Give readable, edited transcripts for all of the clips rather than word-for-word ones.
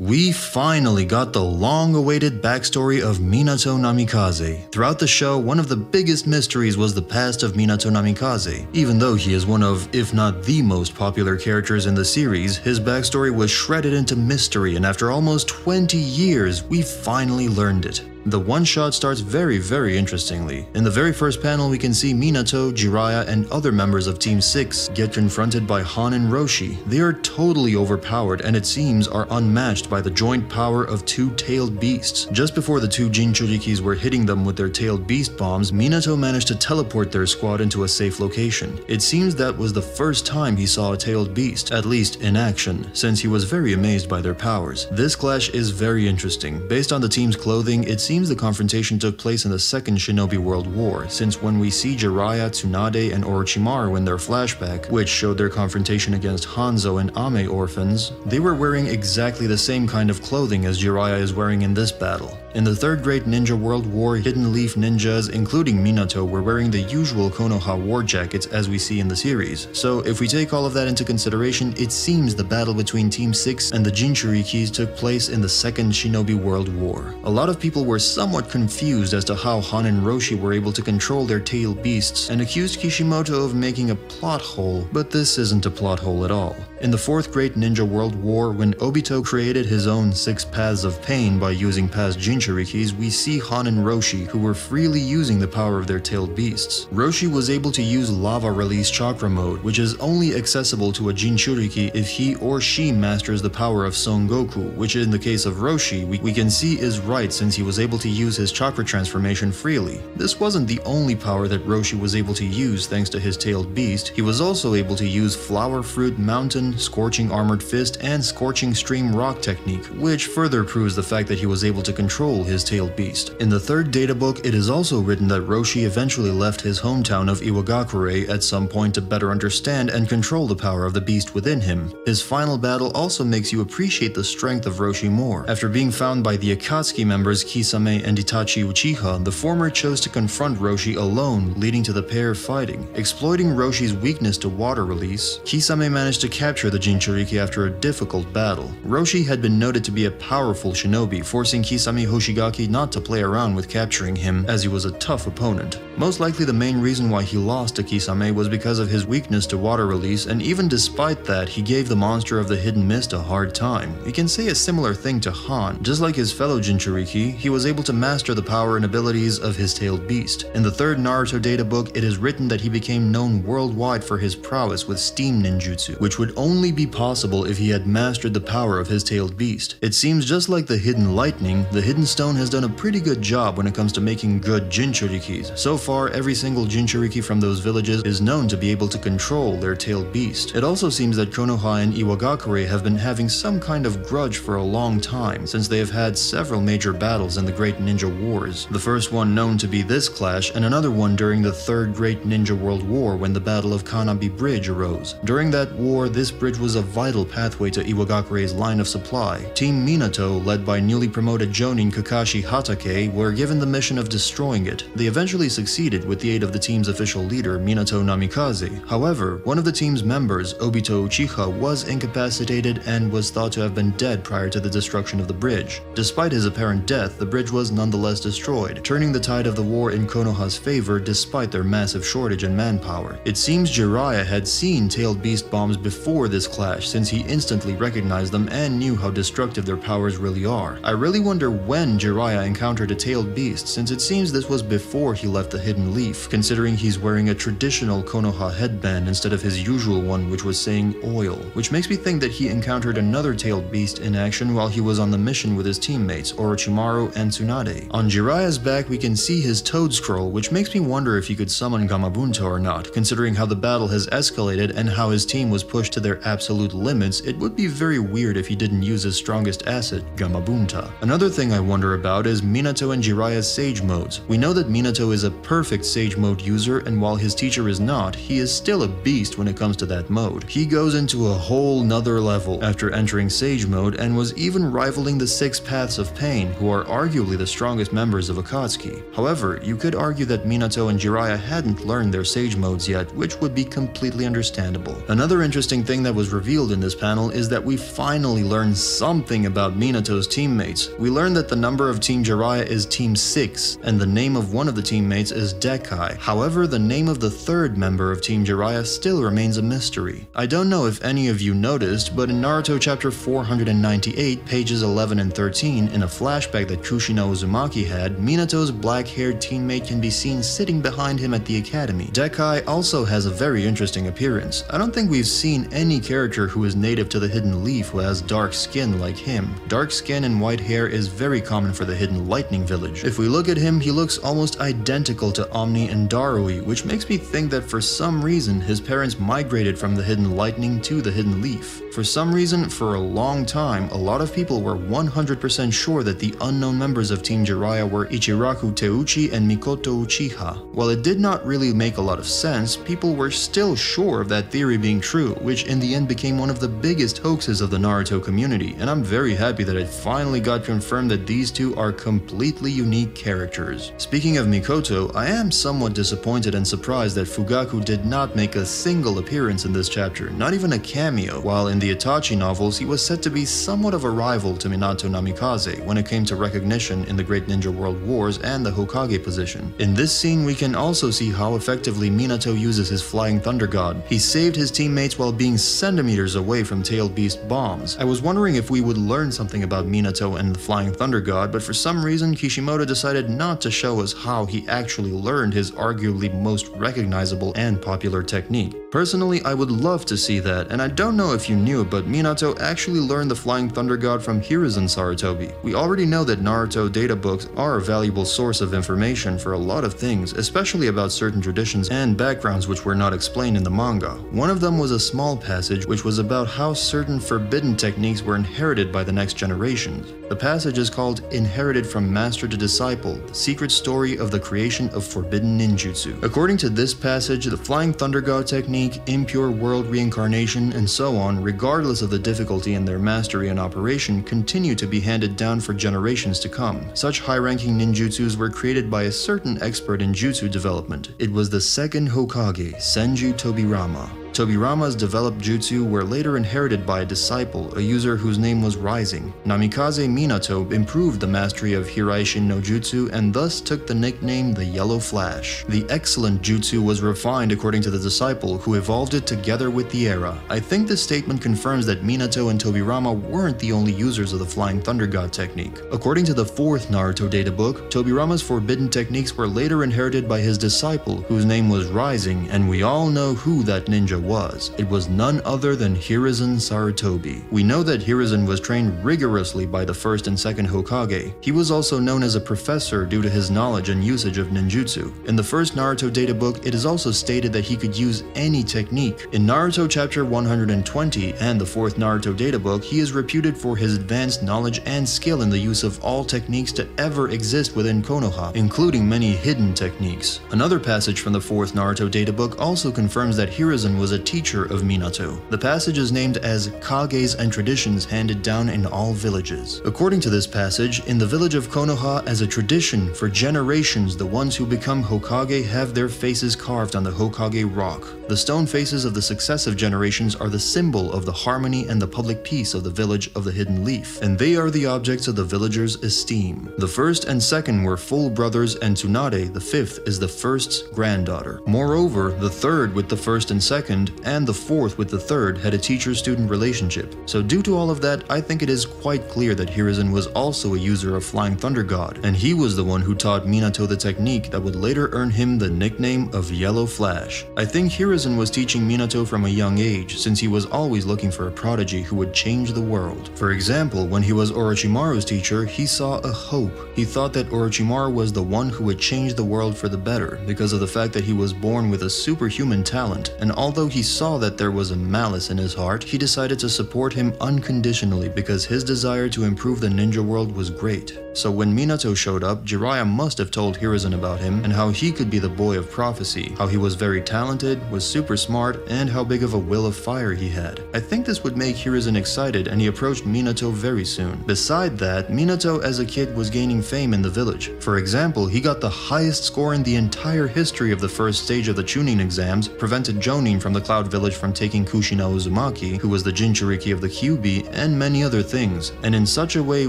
We finally got the long-awaited backstory of Minato Namikaze. Throughout the show, one of the biggest mysteries was the past of Minato Namikaze. Even though he is one of, if not the most popular characters in the series, his backstory was shredded into mystery, and after almost 20 years, we finally learned it. The one-shot starts very interestingly. In the very first panel, we can see Minato, Jiraiya, and other members of Team 6 get confronted by Han and Roshi. They are totally overpowered and it seems are unmatched by the joint power of two tailed beasts. Just before the two Jinchurikis were hitting them with their tailed beast bombs, Minato managed to teleport their squad into a safe location. It seems that was the first time he saw a tailed beast, at least in action, since he was very amazed by their powers. This clash is very interesting. Based on the team's clothing, it seems the confrontation took place in the Second Shinobi World War, since when we see Jiraiya, Tsunade, and Orochimaru in their flashback, which showed their confrontation against Hanzo and Ame orphans, they were wearing exactly the same kind of clothing as Jiraiya is wearing in this battle. In the Third Great Ninja World War, Hidden Leaf ninjas, including Minato, were wearing the usual Konoha war jackets as we see in the series. So if we take all of that into consideration, it seems the battle between Team 6 and the Jinchurikis took place in the Second Shinobi World War. A lot of people were somewhat confused as to how Han and Roshi were able to control their tail beasts and accused Kishimoto of making a plot hole, but this isn't a plot hole at all. In the Fourth Great Ninja World War, when Obito created his own 6 paths of pain by using past Jinchurikis, we see Han and Roshi, who were freely using the power of their tailed beasts. Roshi was able to use Lava Release Chakra Mode, which is only accessible to a Jinchuriki if he or she masters the power of Son Goku, which in the case of Roshi, we can see is right since he was able to use his chakra transformation freely. This wasn't the only power that Roshi was able to use thanks to his tailed beast. He was also able to use Flower Fruit Mountain, Scorching Armored Fist, and Scorching Stream Rock technique, which further proves the fact that he was able to control his tailed beast. In the third data book, it is also written that Roshi eventually left his hometown of Iwagakure at some point to better understand and control the power of the beast within him. His final battle also makes you appreciate the strength of Roshi more. After being found by the Akatsuki members Kisame and Itachi Uchiha, the former chose to confront Roshi alone, leading to the pair fighting. Exploiting Roshi's weakness to water release, Kisame managed to capture the Jinchuriki after a difficult battle. Roshi had been noted to be a powerful shinobi, forcing Kisame Hoshigaki not to play around with capturing him, as he was a tough opponent. Most likely the main reason why he lost to Kisame was because of his weakness to water release, and even despite that, he gave the monster of the hidden mist a hard time. We can say a similar thing to Han. Just like his fellow Jinchuriki, he was able to master the power and abilities of his tailed beast. In the third Naruto data book, it is written that he became known worldwide for his prowess with steam ninjutsu, which would only be possible if he had mastered the power of his tailed beast. It seems just like the hidden lightning, the hidden stone has done a pretty good job when it comes to making good Jinchurikis. So far, every single Jinchuriki from those villages is known to be able to control their tailed beast. It also seems that Konoha and Iwagakure have been having some kind of grudge for a long time, since they have had several major battles in the Great Ninja Wars. The first one known to be this clash, and another one during the Third Great Ninja World War when the Battle of Kanabi Bridge arose. During that war, this bridge was a vital pathway to Iwagakure's line of supply. Team Minato, led by newly promoted Jonin Kakashi Hatake, were given the mission of destroying it. They eventually succeeded with the aid of the team's official leader, Minato Namikaze. However, one of the team's members, Obito Uchiha, was incapacitated and was thought to have been dead prior to the destruction of the bridge. Despite his apparent death, the bridge was nonetheless destroyed, turning the tide of the war in Konoha's favor despite their massive shortage in manpower. It seems Jiraiya had seen tailed beast bombs before this clash, since he instantly recognized them and knew how destructive their powers really are. I really wonder when Jiraiya encountered a tailed beast, since it seems this was before he left the Hidden Leaf, considering he's wearing a traditional Konoha headband instead of his usual one, which was saying oil, which makes me think that he encountered another tailed beast in action while he was on the mission with his teammates, Orochimaru and Tsunade. On Jiraiya's back, we can see his toad scroll, which makes me wonder if he could summon Gamabunta or not. Considering how the battle has escalated and how his team was pushed to their absolute limits, it would be very weird if he didn't use his strongest asset, Gamabunta. Another thing I wonder about is Minato and Jiraiya's Sage modes. We know that Minato is a perfect Sage mode user, and while his teacher is not, he is still a beast when it comes to that mode. He goes into a whole nother level after entering Sage mode and was even rivaling the 6 Paths of Pain, who are arguably the strongest members of Akatsuki. However, you could argue that Minato and Jiraiya hadn't learned their Sage modes yet, which would be completely understandable. Another interesting thing that was revealed in this panel is that we finally learned something about Minato's teammates. We learned that the number of Team Jiraiya is Team 6, and the name of one of the teammates is Dekai. However, the name of the third member of Team Jiraiya still remains a mystery. I don't know if any of you noticed, but in Naruto chapter 498, pages 11 and 13, in a flashback that Kushina Uzumaki had, Minato's black-haired teammate can be seen sitting behind him at the academy. Dekai also has a very interesting appearance. I don't think we've seen any character who is native to the Hidden Leaf who has dark skin like him. Dark skin and white hair is very common for the Hidden Lightning Village. If we look at him, he looks almost identical to Omni and Darui, which makes me think that for some reason his parents migrated from the Hidden Lightning to the Hidden Leaf. For some reason, for a long time, a lot of people were 100% sure that the unknown members of Team Jiraiya were Ichiraku Teuchi and Mikoto Uchiha. While it did not really make a lot of sense, people were still sure of that theory being true, which in the end became one of the biggest hoaxes of the Naruto community, and I'm very happy that it finally got confirmed that these two are completely unique characters. Speaking of Mikoto, I am somewhat disappointed and surprised that Fugaku did not make a single appearance in this chapter, not even a cameo, while in the Itachi novels he was said to be somewhat of a rival to Minato Namikaze when it came to recognition in the Great Ninja World Wars and the Hokage position. In this scene we can also see how effectively Minato uses his Flying Thunder God. He saved his teammates while being centimeters away from Tailed Beast bombs. I was wondering if we would learn something about Minato and the Flying Thunder God, but for some reason Kishimoto decided not to show us how he actually learned his arguably most recognizable and popular technique. Personally, I would love to see that, and I don't know if you knew, but Minato actually learned the Flying Thunder God from Hiruzen Sarutobi. We already know that Naruto data books are a valuable source of information for a lot of things, especially about certain traditions and backgrounds which were not explained in the manga. One of them was a small passage which was about how certain forbidden techniques were inherited by the next generations. The passage is called Inherited from Master to Disciple, the secret story of the creation of forbidden ninjutsu. According to this passage, the Flying Thunder God technique, impure world reincarnation, and so on, regardless of the difficulty in their mastery and operation, continue to be handed down for generations to come. Such high-ranking ninjutsus were created by a certain expert in jutsu development. It was the second Hokage, Senju Tobirama. Tobirama's developed jutsu were later inherited by a disciple, a user whose name was Rising. Namikaze Minato improved the mastery of Hiraishin no Jutsu and thus took the nickname the Yellow Flash. The excellent jutsu was refined according to the disciple, who evolved it together with the era. I think this statement confirms that Minato and Tobirama weren't the only users of the Flying Thunder God technique. According to the 4th Naruto data book, Tobirama's forbidden techniques were later inherited by his disciple, whose name was Rising, and we all know who that ninja was. It was none other than Hiruzen Sarutobi. We know that Hiruzen was trained rigorously by the 1st and 2nd Hokage. He was also known as a professor due to his knowledge and usage of ninjutsu. In the 1st Naruto data book, it is also stated that he could use any technique. In Naruto chapter 120 and the 4th Naruto data book, he is reputed for his advanced knowledge and skill in the use of all techniques to ever exist within Konoha, including many hidden techniques. Another passage from the 4th Naruto data book also confirms that Hiruzen was a teacher of Minato. The passage is named as Kages and Traditions Handed Down in All Villages. According to this passage, in the village of Konoha, as a tradition for generations, the ones who become Hokage have their faces carved on the Hokage rock. The stone faces of the successive generations are the symbol of the harmony and the public peace of the village of the Hidden Leaf, and they are the objects of the villagers' esteem. The 1st and 2nd were full brothers, and Tsunade, the 5th, is the 1st's granddaughter. Moreover, the 3rd with the 1st and 2nd, and the 4th with the 3rd had a teacher-student relationship. So due to all of that, I think it is quite clear that Hiruzen was also a user of Flying Thunder God, and he was the one who taught Minato the technique that would later earn him the nickname of Yellow Flash. I think Hiruzen was teaching Minato from a young age, since he was always looking for a prodigy who would change the world. For example, when he was Orochimaru's teacher, he saw a hope. He thought that Orochimaru was the one who would change the world for the better, because of the fact that he was born with a superhuman talent, and although he saw that there was a malice in his heart, he decided to support him unconditionally because his desire to improve the ninja world was great. So when Minato showed up, Jiraiya must have told Hiruzen about him and how he could be the boy of prophecy, how he was very talented, was super smart, and how big of a will of fire he had. I think this would make Hiruzen excited and he approached Minato very soon. Beside that, Minato as a kid was gaining fame in the village. For example, he got the highest score in the entire history of the first stage of the Chunin exams, prevented Jonin from the Cloud Village from taking Kushina Uzumaki, who was the Jinchuriki of the Kyuubi, and many other things. And in such a way,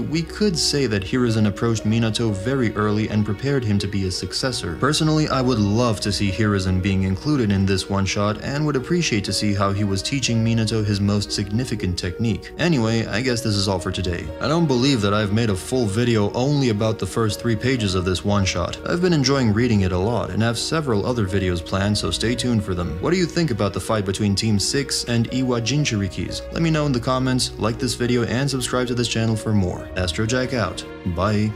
we could say that Hiruzen approached Minato very early and prepared him to be his successor. Personally, I would love to see Hiruzen being included in this one-shot and would appreciate to see how he was teaching Minato his most significant technique. Anyway, I guess this is all for today. I don't believe that I've made a full video only about the first 3 pages of this one-shot. I've been enjoying reading it a lot and have several other videos planned, so stay tuned for them. What do you think about the fight between Team 6 and Iwa Jinchurikis? Let me know in the comments, like this video, and subscribe to this channel for more. Astrojack out. Bye.